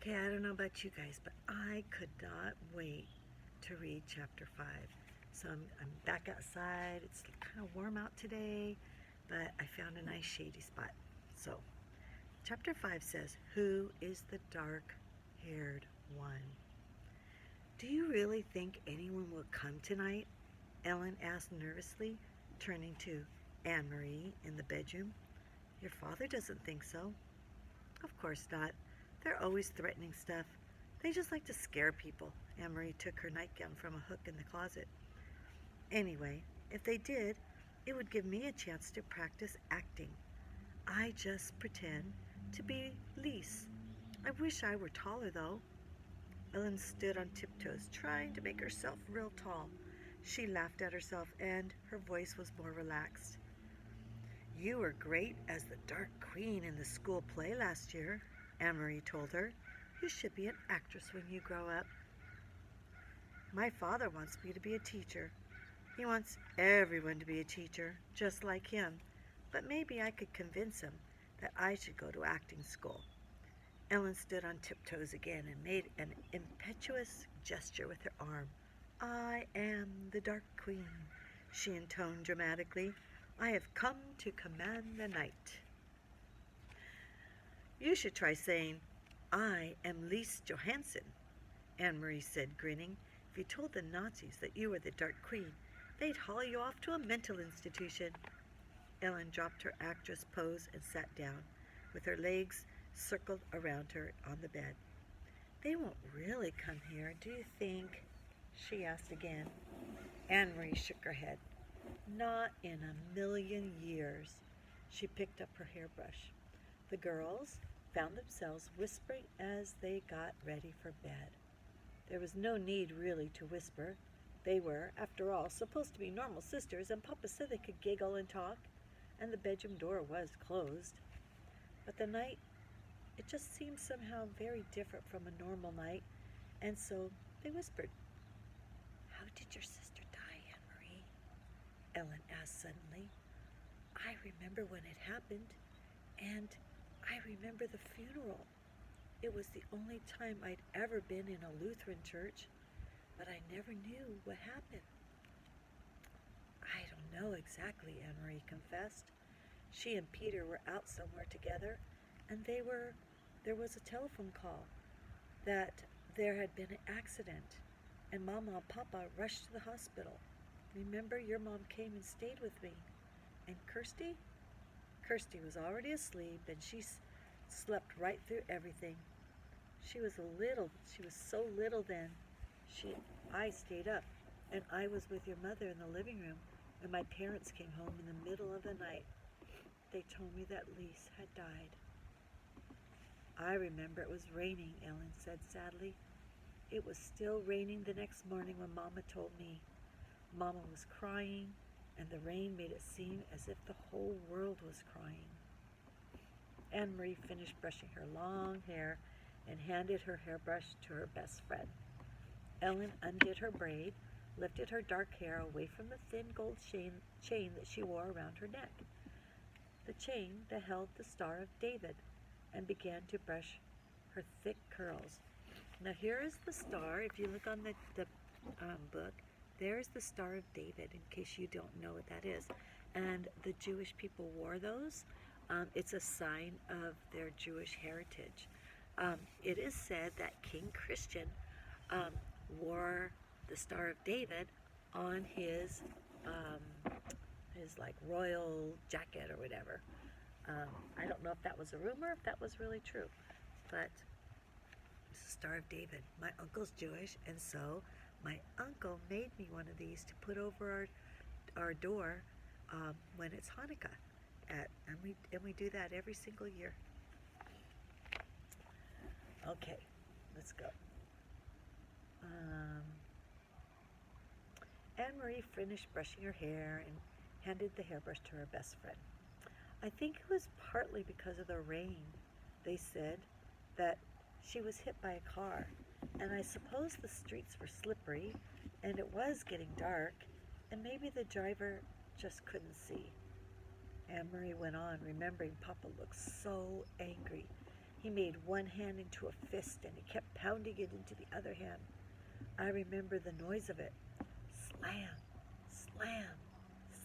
Okay, I don't know about you guys, but I could not wait to read chapter 5. So I'm back outside. It's kind of warm out today, but I found a nice shady spot. So, chapter 5 says, "Who is the dark-haired one?" "Do you really think anyone will come tonight?" Ellen asked nervously, turning to Anne-Marie in the bedroom. "Your father doesn't think so." "Of course not. They're always threatening stuff. They just like to scare people." Anne-Marie took her nightgown from a hook in the closet. "Anyway, if they did, it would give me a chance to practice acting. I just pretend to be Lise. I wish I were taller, though." Ellen stood on tiptoes, trying to make herself real tall. She laughed at herself, and her voice was more relaxed. "You were great as the Dark Queen in the school play last year," Anne-Marie told her. "You should be an actress when you grow up." "My father wants me to be a teacher. He wants everyone to be a teacher, just like him. But maybe I could convince him that I should go to acting school." Ellen stood on tiptoes again and made an impetuous gesture with her arm. "I am the Dark Queen," she intoned dramatically. "I have come to command the night." "You should try saying, 'I am Lise Johansson,'" Anne-Marie said, grinning. "If you told the Nazis that you were the Dark Queen, they'd haul you off to a mental institution." Ellen dropped her actress pose and sat down, with her legs circled around her on the bed. "They won't really come here, do you think?" she asked again. Anne-Marie shook her head. "Not in a million years." She picked up her hairbrush. The girls found themselves whispering as they got ready for bed. There was no need really to whisper. They were, after all, supposed to be normal sisters, and Papa said they could giggle and talk, and the bedroom door was closed. But the night, it just seemed somehow very different from a normal night, and so they whispered. "How did your sister die, Anne-Marie?" Ellen asked suddenly. "I remember when it happened, and I remember the funeral. It was the only time I'd ever been in a Lutheran church, but I never knew what happened." "I don't know exactly," Anne-Marie confessed. "She and Peter were out somewhere together, and there was a telephone call that there had been an accident, and Mama and Papa rushed to the hospital. Remember, your mom came and stayed with me. And Kirsty? Kirsty was already asleep, and she slept right through everything. She was so little then. I stayed up, and I was with your mother in the living room when my parents came home in the middle of the night. They told me that Lise had died." "I remember it was raining," Ellen said sadly. "It was still raining the next morning when Mama told me. Mama was crying, and the rain made it seem as if the whole world was crying." Anne-Marie finished brushing her long hair and handed her hairbrush to her best friend. Ellen undid her braid, lifted her dark hair away from the thin gold chain that she wore around her neck, the chain that held the Star of David, and began to brush her thick curls. Now here is the star. If you look on the book, there's the Star of David, in case you don't know what that is. And the Jewish people wore those. It's a sign of their Jewish heritage. It is said that King Christian wore the Star of David on his like royal jacket or whatever. I don't know if that was a rumor, if that was really true, but it's the Star of David. My uncle's Jewish, and so my uncle made me one of these to put over our door when it's Hanukkah, and we do that every single year. Okay, let's go. Anne-Marie finished brushing her hair and handed the hairbrush to her best friend. "I think it was partly because of the rain," they said, "that she was hit by a car, and I suppose the streets were slippery, and it was getting dark, and maybe the driver just couldn't see." Anne-Marie went on, remembering Papa looked so angry, He made one hand into a fist and he kept pounding it into the other hand. I remember the noise of it. Slam, slam,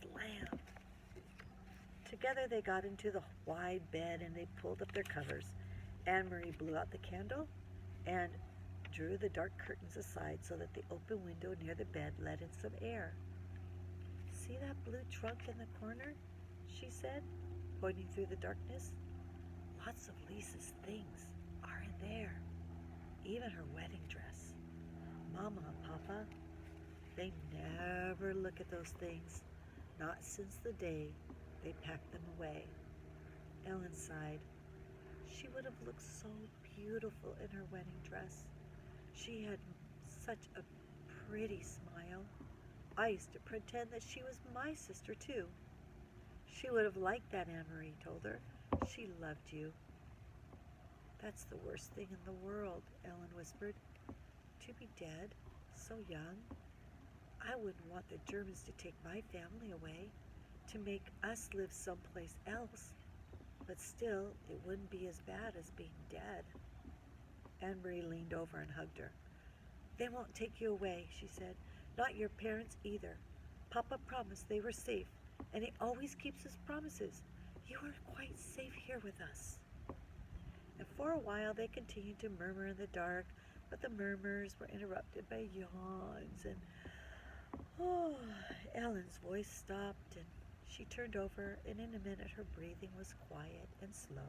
slam. Together they got into the wide bed and they pulled up their covers. Anne-Marie blew out the candle and drew the dark curtains aside so that the open window near the bed let in some air. See that blue trunk in the corner? She said, pointing through the darkness. Lots of Lisa's things are in there, even her wedding dress. Mama and Papa, they never look at those things, not since the day they packed them away. Ellen sighed. She would have looked so beautiful in her wedding dress. She had such a pretty smile. I used to pretend that she was my sister, too. She would have liked that, Anne-Marie told her. She loved you. That's the worst thing in the world, Ellen whispered. To be dead, so young. I wouldn't want the Germans to take my family away, to make us live someplace else. But still, it wouldn't be as bad as being dead. Anne-Marie leaned over and hugged her. They won't take you away, she said. Not your parents either. Papa promised they were safe, and he always keeps his promises. You are quite safe here with us. And for a while they continued to murmur in the dark, but the murmurs were interrupted by yawns, and Ellen's voice stopped, and she turned over, and in a minute her breathing was quiet and slow.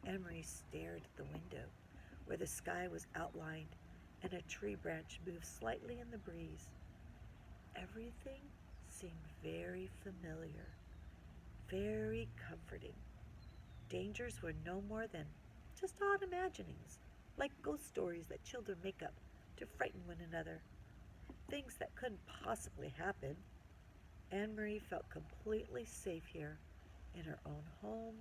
Anne-Marie stared at the window, where the sky was outlined, and a tree branch moved slightly in the breeze. Everything seemed very familiar, very comforting. Dangers were no more than just odd imaginings, like ghost stories that children make up to frighten one another. Things that couldn't possibly happen. Anne-Marie felt completely safe here, in her own home,